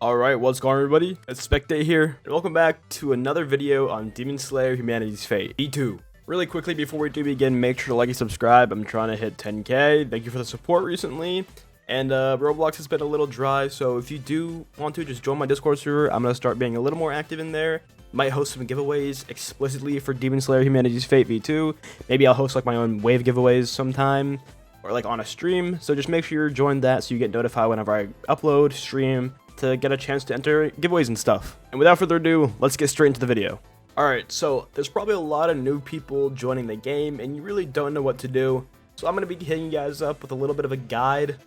Alright, what's going on everybody? It's Spectate here, and welcome back to another video on Demon Slayer Humanity's Fate, V2. Really quickly before we do begin, make sure to like and subscribe. I'm trying to hit 10k. Thank you for the support recently. And Roblox has been a little dry, so if you do want to, just join my Discord server. I'm going to start being a little more active in there. Might host some giveaways explicitly for Demon Slayer Humanity's Fate V2. Maybe I'll host like my own wave giveaways sometime, or like on a stream. So just make sure you're joined that so you get notified whenever I upload, stream, to get a chance to enter giveaways and stuff. And without further ado, let's get straight into the video. Alright, so there's probably a lot of new people joining the game and you really don't know what to do. So I'm going to be hitting you guys up with a little bit of a guide.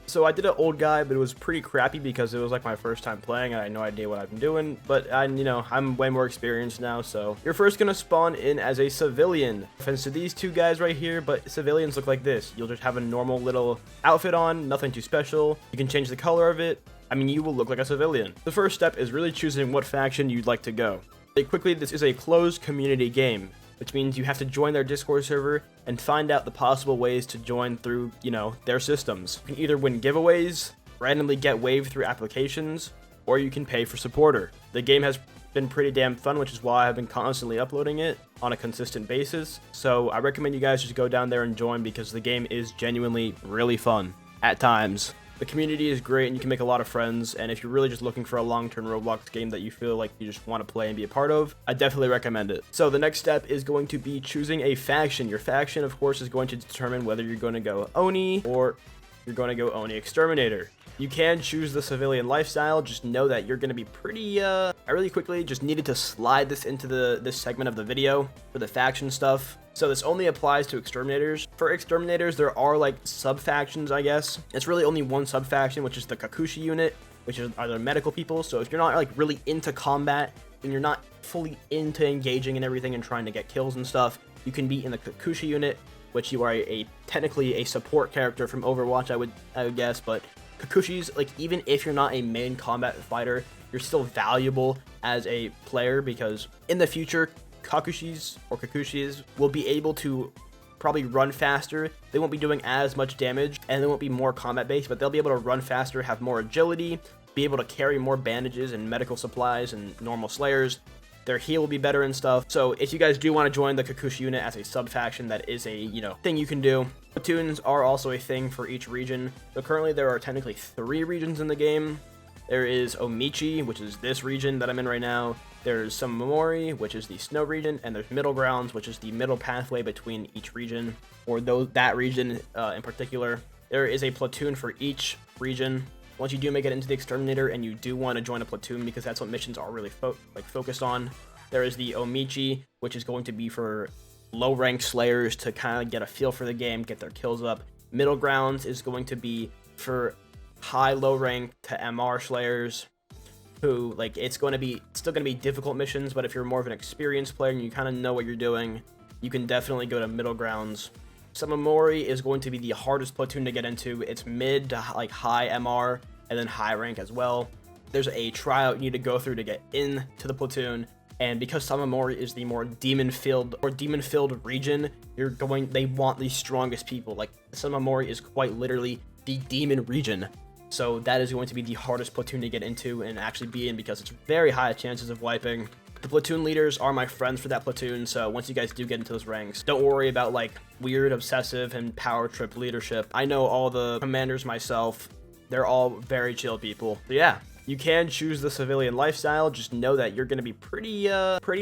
So I did an old guide, but it was pretty crappy because it was like my first time playing and I had no idea what I'm doing. But I'm way more experienced now, so you're first going to spawn in as a civilian. Offense to these two guys right here, but civilians look like this. You'll just have a normal little outfit on, nothing too special. You can change the color of it. I mean, you will look like a civilian. The first step is really choosing what faction you'd like to go. Quickly, this is a closed community game, which means you have to join their Discord server and find out the possible ways to join through, their systems. You can either win giveaways, randomly get waived through applications, or you can pay for supporter. The game has been pretty damn fun, which is why I've been constantly uploading it on a consistent basis. So I recommend you guys just go down there and join because the game is genuinely really fun at times. The community is great and you can make a lot of friends, and if you're really just looking for a long-term Roblox game that you feel like you just want to play and be a part of, I definitely recommend it. So the next step is going to be choosing a faction. Your faction, of course, is going to determine whether you're going to go Oni or you're going to go Oni Exterminator. You can choose the civilian lifestyle, just know that you're going to be pretty, I really quickly just needed to slide this into this segment of the video for the faction stuff. So this only applies to exterminators. For exterminators, there are like sub-factions, I guess. It's really only one sub-faction, which is the Kakushi unit, which are the medical people. So if you're not like really into combat and you're not fully into engaging and everything and trying to get kills and stuff, you can be in the Kakushi unit, which you are technically a support character from Overwatch, I would guess, but Kakushis, like, even if you're not a main combat fighter, you're still valuable as a player because in the future, Kakushis will be able to probably run faster. They won't be doing as much damage and they won't be more combat based, but they'll be able to run faster, have more agility, be able to carry more bandages and medical supplies and normal slayers. Their heal will be better and stuff. So if you guys do want to join the Kakushi unit as a sub-faction, that is a, thing you can do. Platoons are also a thing for each region. So currently there are technically 3 regions in the game. There is Omichi, which is this region that I'm in right now. There's Samamori, which is the snow region, and there's Middle Grounds, which is the middle pathway between each region, or that region in particular. There is a platoon for each region. Once you do make it into the Exterminator and you do want to join a platoon because that's what missions are really focused on, there is the Omichi, which is going to be for low-ranked slayers to kind of get a feel for the game, get their kills up. Middle Grounds is going to be for low rank to MR slayers who, like, it's still going to be difficult missions, but if you're more of an experienced player and you kind of know what you're doing, you can definitely go to Middle Grounds. Samamori is going to be the hardest platoon to get into. It's mid to like high MR and then high rank as well. There's a tryout you need to go through to get into the platoon, and because Samamori is the more demon-filled region, they want the strongest people. Like, Samamori is quite literally the demon region. So that is going to be the hardest platoon to get into and actually be in because it's very high chances of wiping. The platoon leaders are my friends for that platoon, so once you guys do get into those ranks, don't worry about like weird, obsessive, and power trip leadership. I know all the commanders myself. They're all very chill people. So yeah, you can choose the civilian lifestyle. Just know that you're going to be pretty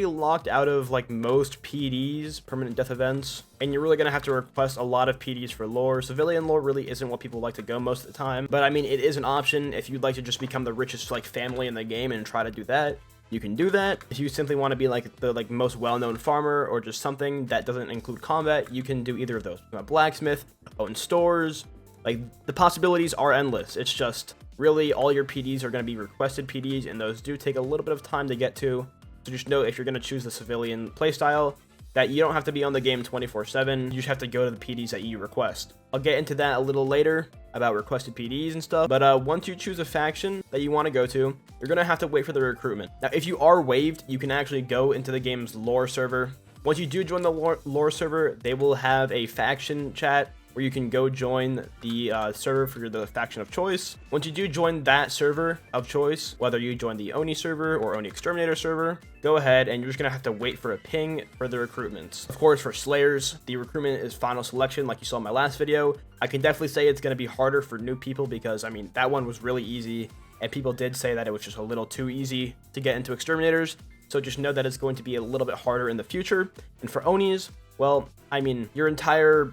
locked out of like most PDs, permanent death events, and you're really going to have to request a lot of PDs for lore. Civilian lore really isn't what people like to go most of the time, but I mean, it is an option if you'd like to just become the richest like family in the game and try to do that. You can do that. If you simply want to be like the most well-known farmer or just something that doesn't include combat, you can do either of those. A blacksmith, own stores, like the possibilities are endless. It's just really all your PDs are going to be requested PDs, and those do take a little bit of time to get to. So just know if you're going to choose the civilian playstyle, that you don't have to be on the game 24/7. You just have to go to the PDs that you request. I'll get into that a little later about requested PDs and stuff. But once you choose a faction that you want to go to, you're going to have to wait for the recruitment. Now, if you are waived, you can actually go into the game's lore server. Once you do join the lore server, they will have a faction chat where you can go join the server for the faction of choice. Once you do join that server of choice, whether you join the Oni server or Oni Exterminator server, go ahead and you're just going to have to wait for a ping for the recruitments. Of course, for Slayers, the recruitment is final selection like you saw in my last video. I can definitely say it's going to be harder for new people because, I mean, that one was really easy, and people did say that it was just a little too easy to get into Exterminators. So just know that it's going to be a little bit harder in the future. And for Onis, well, I mean, your entire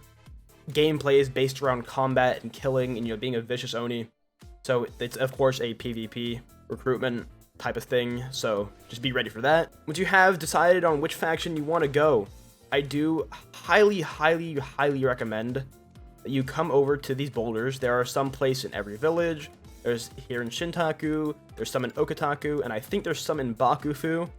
gameplay is based around combat and killing and, you know, being a vicious Oni. So it's, of course, a PvP recruitment type of thing. So just be ready for that. Once you have decided on which faction you want to go, I do highly recommend that you come over to these boulders. There are some place in every village. There's here in Shintaku, there's some in Okataku, and I think there's some in Bakufu.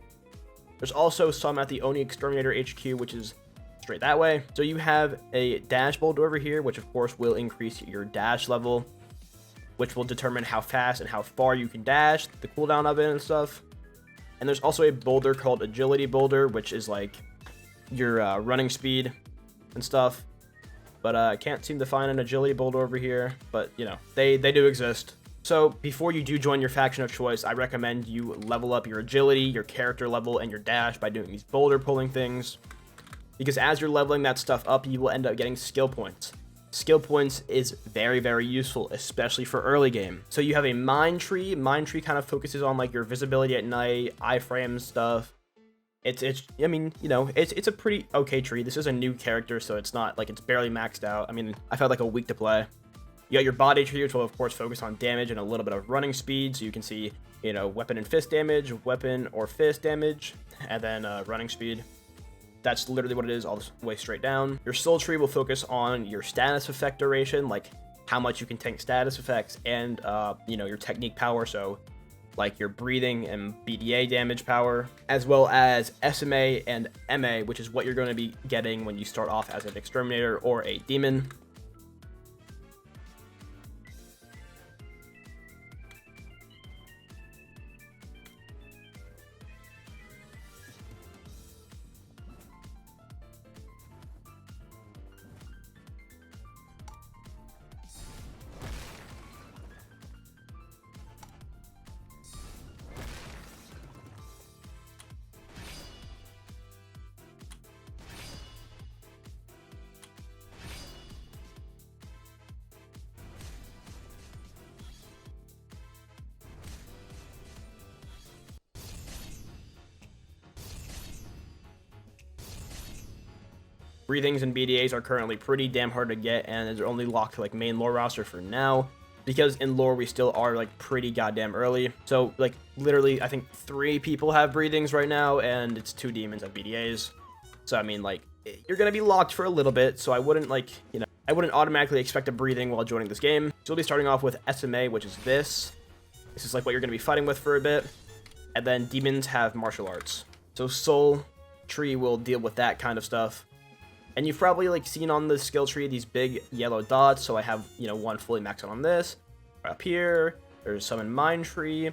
There's also some at the Oni Exterminator HQ, which is straight that way. So you have a dash boulder over here, which of course will increase your dash level, which will determine how fast and how far you can dash, the cooldown of it and stuff. And there's also a boulder called Agility Boulder, which is like your running speed and stuff. But I can't seem to find an Agility Boulder over here, but you know, they do exist. So before you do join your faction of choice, I recommend you level up your agility, your character level, and your dash by doing these boulder pulling things. Because as you're leveling that stuff up, you will end up getting skill points. Skill points is very useful, especially for early game. So you have a mind tree. Mind tree kind of focuses on like your visibility at night, iframe stuff. It's I mean, you know, it's a pretty okay tree. This is a new character, so it's not like it's barely maxed out. I mean, I felt like a week to play. You got your body tree, which will of course focus on damage and a little bit of running speed, so you can see, you know, weapon and fist damage, weapon or fist damage, and then running speed. That's literally what it is all the way straight down. Your soul tree will focus on your status effect duration, like how much you can tank status effects, and you know, your technique power, so like your breathing and BDA damage power, as well as SMA and MA, which is what you're going to be getting when you start off as an exterminator or a demon. Breathings and BDAs are currently pretty damn hard to get, and they're only locked to like main lore roster for now, because in lore we still are like pretty goddamn early. So like literally I think 3 people have breathings right now, and it's 2 demons have BDAs. So I mean, like, you're gonna be locked for a little bit, so I wouldn't, like, you know, I wouldn't automatically expect a breathing while joining this game. So you'll be starting off with SMA, which is this. This is like what you're gonna be fighting with for a bit, and then demons have martial arts. So soul tree will deal with that kind of stuff. And you've probably like seen on the skill tree these big yellow dots. So I have, you know, one fully maxed out on this. Up here, there's some in mind tree.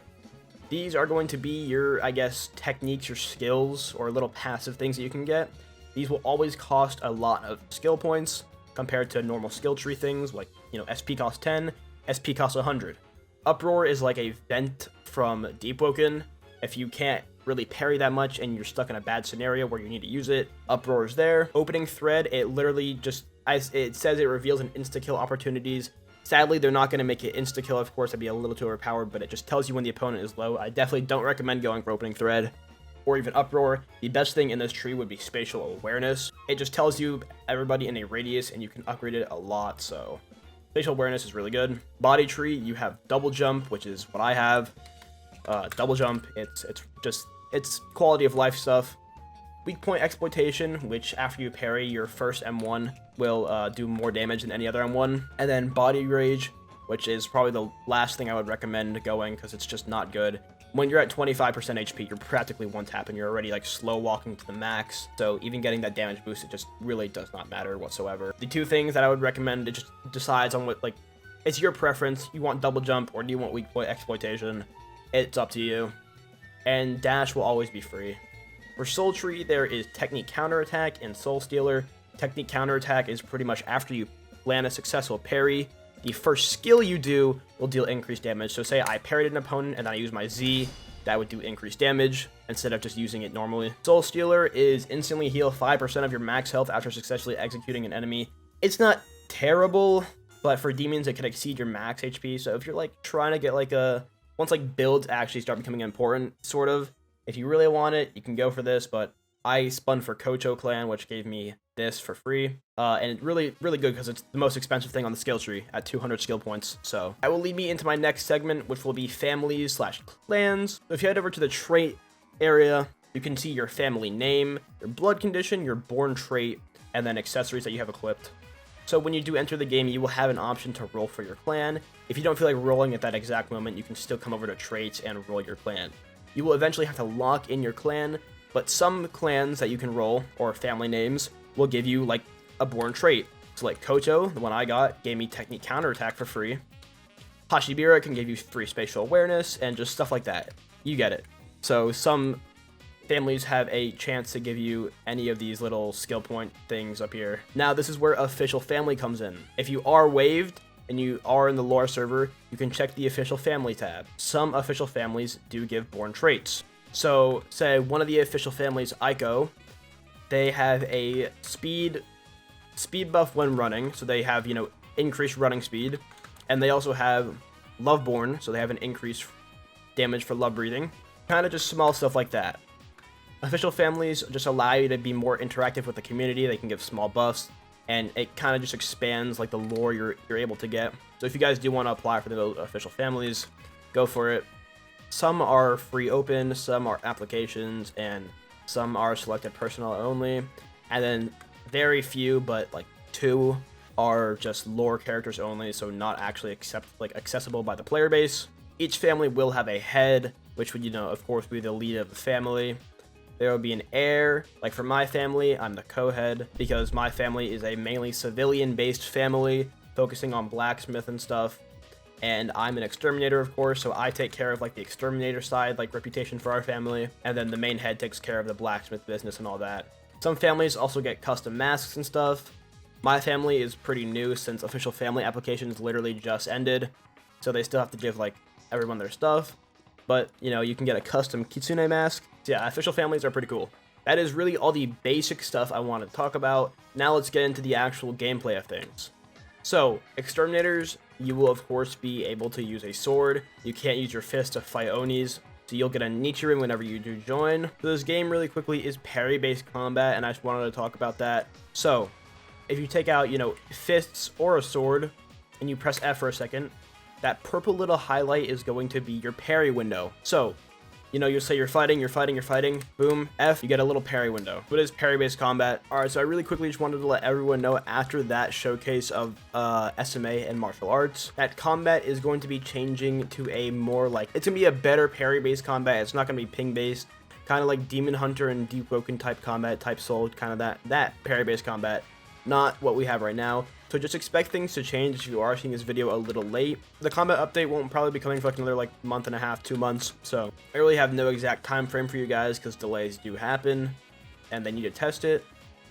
These are going to be your, I guess, techniques or skills or little passive things that you can get. These will always cost a lot of skill points compared to normal skill tree things like, you know, SP costs 10, SP costs 100. Uproar is like a vent from Deepwoken. If you can't really parry that much and you're stuck in a bad scenario where you need to use it, Uproar is there. Opening Thread, it literally just, as it says, it reveals an insta-kill opportunities. Sadly, they're not going to make it insta-kill, of course, that'd be a little too overpowered, but it just tells you when the opponent is low. I definitely don't recommend going for Opening Thread or even Uproar. The best thing in this tree would be Spatial Awareness. It just tells you everybody in a radius and you can upgrade it a lot, so Spatial Awareness is really good. Body tree, you have Double Jump, which is what I have. Double Jump, it's quality of life stuff. Weak point exploitation, which after you parry your first M1 will do more damage than any other M1. And then body rage, which is probably the last thing I would recommend going because it's just not good. When you're at 25% HP, you're practically one tap and you're already like slow walking to the max. So even getting that damage boost, it just really does not matter whatsoever. The 2 things that I would recommend, it just decides on what, like, it's your preference. You want double jump or do you want weak point exploitation? It's up to you. And dash will always be free. For Soul Tree, there is Technique Counterattack and Soul Stealer. Technique Counterattack is pretty much after you land a successful parry, the first skill you do will deal increased damage. So say I parried an opponent and then I use my Z, that would do increased damage instead of just using it normally. Soul Stealer is instantly heal 5% of your max health after successfully executing an enemy. It's not terrible, but for demons it can exceed your max HP. So if you're like trying to get like once like builds actually start becoming important, sort of, if you really want it, you can go for this. But I spun for Kocho Clan, which gave me this for free, and it's really good because it's the most expensive thing on the skill tree at 200 skill points. So that will lead me into my next segment, which will be families/clans. So if you head over to the trait area, you can see your family name, your blood condition, your born trait, and then accessories that you have equipped. So when you do enter the game, you will have an option to roll for your clan. If you don't feel like rolling at that exact moment, you can still come over to traits and roll your clan. You will eventually have to lock in your clan, but some clans that you can roll, or family names, will give you like a born trait. So like Kocho, the one I got, gave me technique counterattack for free. Hashibira can give you free spatial awareness and just stuff like that. You get it. So some families have a chance to give you any of these little skill point things up here. Now this is where official family comes in. If you are waived and you are in the lore server, you can check the official family tab. Some official families do give born traits. So say one of the official families, Aiko, they have a speed buff when running, so they have, increased running speed, and they also have Loveborn, so they have an increased damage for love breathing. Kind of just small stuff like that. Official families just allow you to be more interactive with the community. They can give small buffs, and it kind of just expands like the lore you're able to get. So if you guys do want to apply for the official families, go for it. Some are free open, some are applications, and some are selected personnel only. And then very few, but like 2 are just lore characters only, so not actually accessible by the player base. Each family will have a head, which would, of course, be the lead of the family. There will be an heir. Like for my family, I'm the co-head because my family is a mainly civilian-based family, focusing on blacksmith and stuff. And I'm an exterminator, of course, so I take care of like the exterminator side, like reputation for our family, and then the main head takes care of the blacksmith business and all that. Some families also get custom masks and stuff. My family is pretty new since official family applications literally just ended, so they still have to give like everyone their stuff. But you can get a custom kitsune mask. So yeah, official families are pretty cool. That is really all the basic stuff I want to talk about. Now let's get into the actual gameplay of things. So, exterminators, you will of course be able to use a sword. You can't use your fist to fight Onis, so you'll get a Nichirin whenever you do join. So this game really quickly is parry-based combat, and I just wanted to talk about that. So, if you take out, fists or a sword, and you press F for a second, that purple little highlight is going to be your parry window. So, you'll say you're fighting, boom, F, you get a little parry window. What is parry-based combat? Alright, so I really quickly just wanted to let everyone know after that showcase of SMA and martial arts, that combat is going to be changing to a more it's going to be a better parry-based combat. It's not going to be ping-based, kind of like Demon Hunter and Deep Woken type combat, type Soul, kind of that parry-based combat. Not what we have right now. So just expect things to change if you are seeing this video a little late. The combat update won't probably be coming for like another month and a half, 2 months. So I really have no exact time frame for you guys because delays do happen and they need to test it.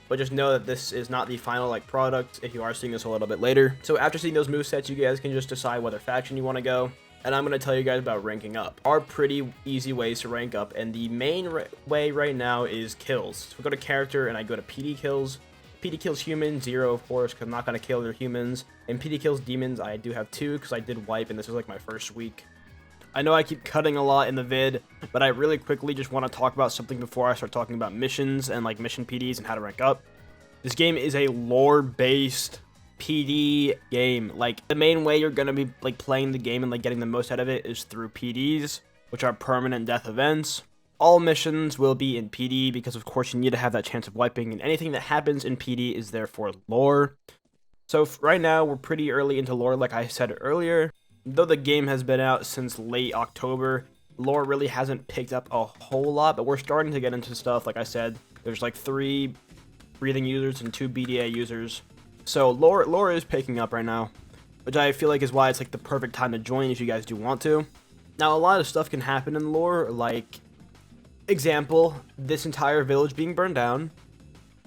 But just know that this is not the final product if you are seeing this a little bit later. So after seeing those movesets, you guys can just decide whether faction you want to go. And I'm going to tell you guys about ranking up. Are pretty easy ways to rank up, and the main way right now is kills. So we go to character and I go to PD kills. PD kills humans, 0 of course, because I'm not going to kill their humans. And PD kills demons, I do have 2 because I did wipe and this was like my first week. I know I keep cutting a lot in the vid, but I really quickly just want to talk about something before I start talking about missions and mission PDs and how to rank up. This game is a lore-based PD game. The main way you're going to be playing the game and getting the most out of it is through PDs, which are permanent death events. All missions will be in PD because, of course, you need to have that chance of wiping, and anything that happens in PD is therefore lore. So right now, we're pretty early into lore, like I said earlier. Though the game has been out since late October, lore really hasn't picked up a whole lot, but we're starting to get into stuff. Like I said, there's 3 breathing users and 2 BDA users. So lore is picking up right now, which I feel like is why it's the perfect time to join if you guys do want to. Now, a lot of stuff can happen in lore, example, this entire village being burned down,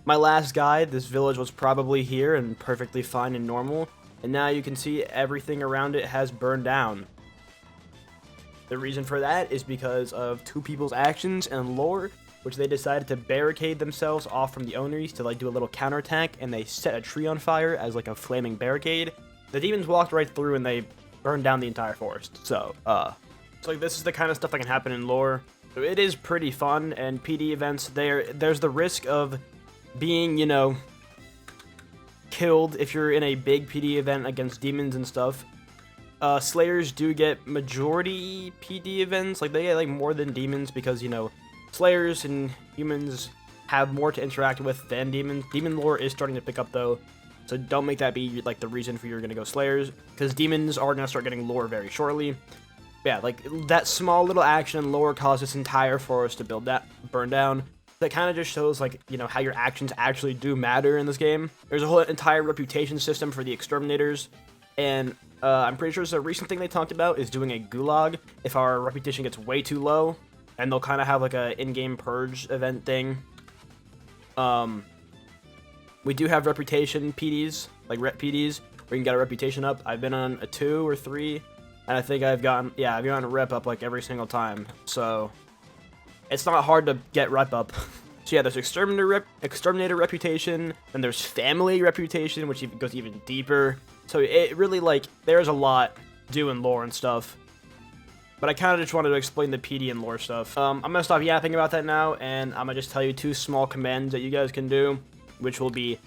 My last guide, this village was probably here and perfectly fine and normal, and now you can see everything around it has burned down. The reason for that is because of two people's actions and lore, which they decided to barricade themselves off from the owners to like do a little counterattack, and they set a tree on fire as like a flaming barricade. The demons walked right through and they burned down the entire forest. So like this is the kind of stuff that can happen in lore. So it is pretty fun, and PD events, there's the risk of being, you know, killed if you're in a big PD event against demons and stuff. Slayers do get majority PD events, like they get like more than demons because, you know, Slayers and humans have more to interact with than demons. Demon lore is starting to pick up though, so don't make that be like the reason for you're gonna go Slayers, because demons are gonna start getting lore very shortly. Yeah, like that small little action and lore caused this entire forest to burn down. That kind of just shows, like, you know, how your actions actually do matter in this game. There's a whole entire reputation system for the exterminators, and I'm pretty sure it's a recent thing they talked about is doing a gulag if our reputation gets way too low. And they'll kind of have like a in-game purge event thing. We do have reputation PDs, like rep PDs, where you can get a reputation up. I've been on a 2 or 3, and I think I've gotten a rep up like every single time. So it's not hard to get rep up. So yeah, there's exterminator reputation, and there's family reputation, which goes even deeper. So it really, like, there's a lot doing lore and stuff. But I kind of just wanted to explain the PD and lore stuff. I'm going to stop yapping about that now, and I'm going to just tell you 2 small commands that you guys can do, which will be !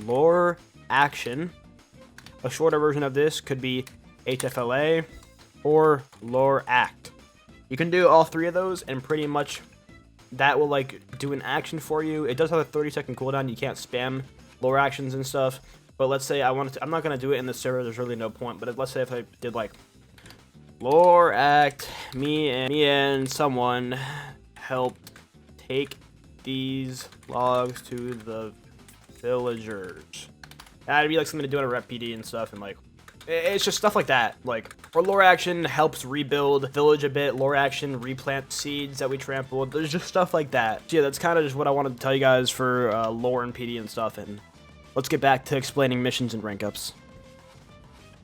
lore action. A shorter version of this could be HFLA or lore act. You can do all 3 of those, and pretty much that will like do an action for you. It does have a 30-second cooldown. You can't spam lore actions and stuff. But let's say I'm not going to do it in the server. There's really no point. But let's say if I did like lore act, me and someone help take these logs to the villagers. That'd be like something to do in a rep PD and stuff, and like it's just stuff like that. Like, or lore action helps rebuild village a bit. Lore action replant seeds that we trampled. There's just stuff like that. So yeah, that's kind of just what I wanted to tell you guys for lore and PD and stuff. And let's get back to explaining missions and rank ups.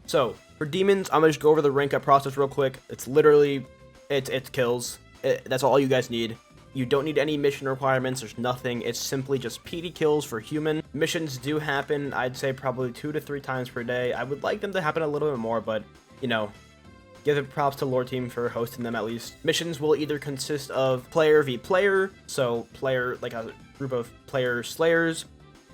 So for demons, I'm gonna just go over the rank up process real quick. It's literally, it's kills. That's all you guys need. You don't need any mission requirements. There's nothing. It's simply just PD kills for human. Missions do happen, I'd say probably 2 to 3 times per day. I would like them to happen a little bit more, but, you know, give it props to lore team for hosting them at least. Missions will either consist of player v player, so player, like a group of player slayers,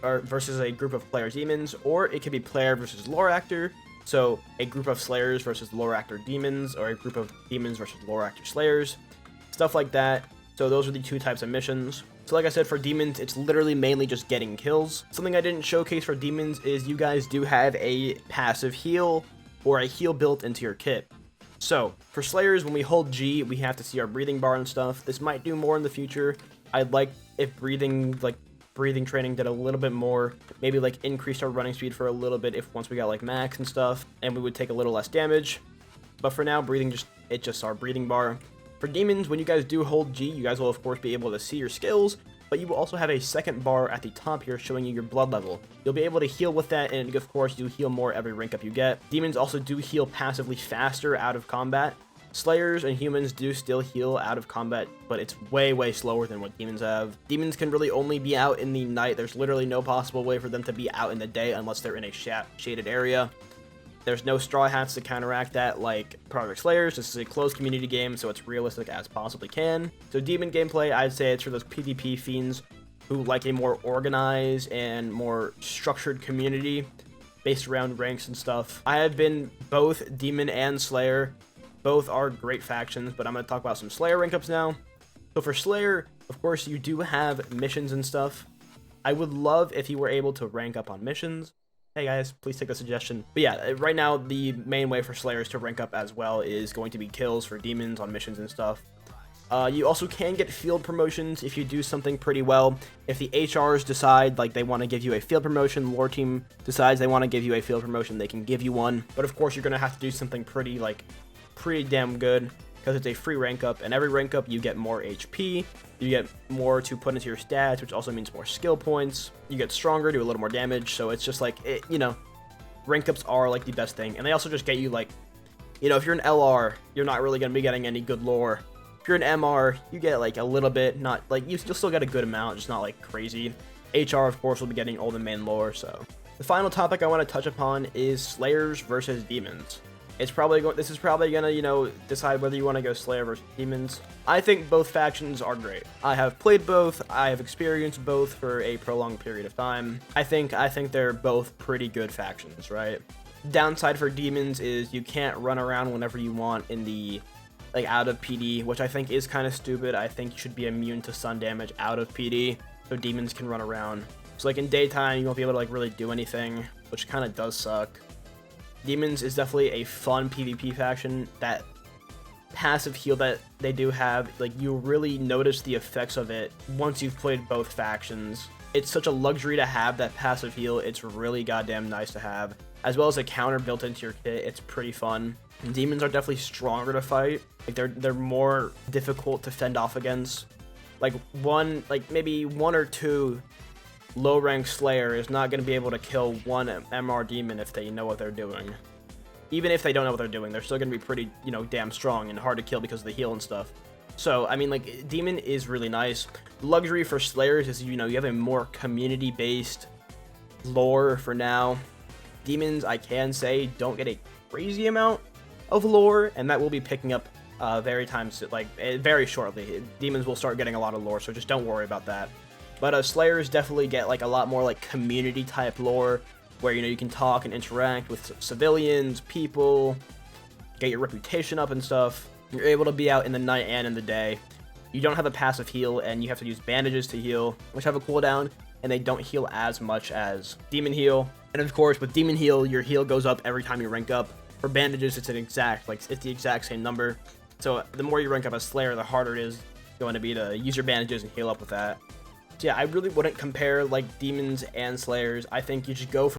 or versus a group of player demons, or it could be player versus lore actor, so a group of slayers versus lore actor demons, or a group of demons versus lore actor slayers, stuff like that. So those are the 2 types of missions. So like I said, for demons, it's literally mainly just getting kills. Something I didn't showcase for demons is you guys do have a passive heal or a heal built into your kit. So for slayers, when we hold G, we have to see our breathing bar and stuff. This might do more in the future. I'd like if breathing training did a little bit more, maybe like increased our running speed for a little bit if once we got like max and stuff, and we would take a little less damage. But for now, breathing it's just our breathing bar. For demons, when you guys do hold G, you guys will of course be able to see your skills, but you will also have a second bar at the top here showing you your blood level. You'll be able to heal with that, and of course you heal more every rank up you get. Demons also do heal passively faster out of combat. Slayers and humans do still heal out of combat, but it's way slower than what demons have. Demons can really only be out in the night. There's literally no possible way for them to be out in the day unless they're in a shaded area. There's no straw hats to counteract that like Project Slayers. This is a closed community game, so it's realistic as possibly can. So demon gameplay, I'd say it's for those PvP fiends who like a more organized and more structured community based around ranks and stuff. I have been both demon and slayer. Both are great factions, but I'm going to talk about some slayer rank ups now. So for slayer, of course, you do have missions and stuff. I would love if you were able to rank up on missions. Hey guys, please take the suggestion. But yeah, right now the main way for slayers to rank up as well is going to be kills for demons on missions and stuff. You also can get field promotions if you do something pretty well. If the HRs decide like they want to give you a field promotion, lore team decides they want to give you a field promotion, they can give you one. But of course you're going to have to do something pretty damn good. because it's a free rank up, and every rank up you get more HP, you get more to put into your stats, which also means more skill points, you get stronger, do a little more damage. So it's just like, rank ups are like the best thing. And they also just get you like, if you're an LR, you're not really going to be getting any good lore. If you're an MR, you get like a little bit, not like, you'll still get a good amount, just not like crazy. HR, of course, will be getting all the main lore. So the final topic I want to touch upon is Slayers versus Demons. This is probably gonna, decide whether you want to go Slayer versus Demons. I think both factions are great. I have played both. I have experienced both for a prolonged period of time. I think they're both pretty good factions, right? Downside for Demons is you can't run around whenever you want in the, out of PD, which I think is kind of stupid. I think you should be immune to stun damage out of PD, so Demons can run around. So in daytime, you won't be able to really do anything, which kind of does suck. Demons is definitely a fun PvP faction. That passive heal that they do have, you really notice the effects of it once you've played both factions. It's such a luxury to have that passive heal. It's really goddamn nice to have. As well as a counter built into your kit, it's pretty fun. And Demons are definitely stronger to fight. They're more difficult to fend off against. Maybe one or two low rank Slayer is not going to be able to kill one MR Demon if they know what they're doing. Even if they don't know what they're doing, they're still going to be pretty, damn strong and hard to kill because of the heal and stuff. So, Demon is really nice. The luxury for Slayers is, you have a more community-based lore for now. Demons, I can say, don't get a crazy amount of lore, and that will be picking up very shortly. Demons will start getting a lot of lore, so just don't worry about that. But Slayers definitely get a lot more community type lore, where you can talk and interact with civilians, people, get your reputation up and stuff. You're able to be out in the night and in the day. You don't have a passive heal, and you have to use bandages to heal, which have a cooldown, and they don't heal as much as Demon Heal. And of course, with Demon Heal, your heal goes up every time you rank up. For bandages, it's the exact same number. So the more you rank up as Slayer, the harder it is going to be to use your bandages and heal up with that. So yeah, I really wouldn't compare Demons and Slayers. I think you should go for